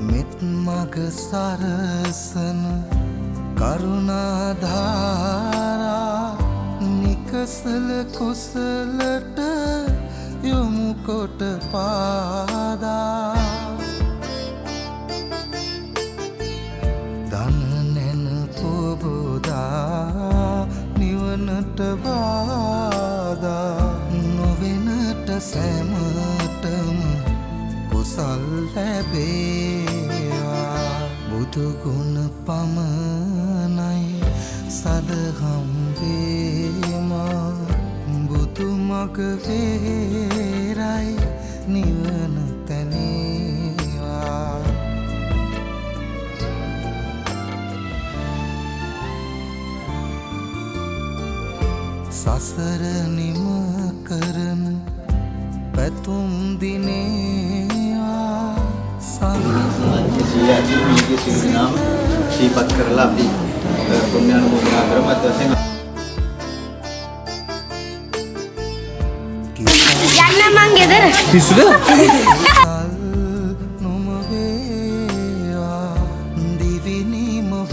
මෙත් මග සරසන කරුණාධාරා නිකසල කුසලට යොමු කොට පාදා දන නැන පොබෝදා නිවනට බාදා නොවෙනට සැමටම කුසල් ලැබේවා බුදුගුණ පමණයි සදහම් වේමා බුදු මග වේරයි නිවන තැනේවා සසර නිම කරන පැතුම් දිනේවා ශ්‍රීපත් කරලා අපි පුණ්‍යානුමෝදනා කරමු. අත් වශයෙන් යන්න මං ගෙදර පිස්සුද? දිවිනිමව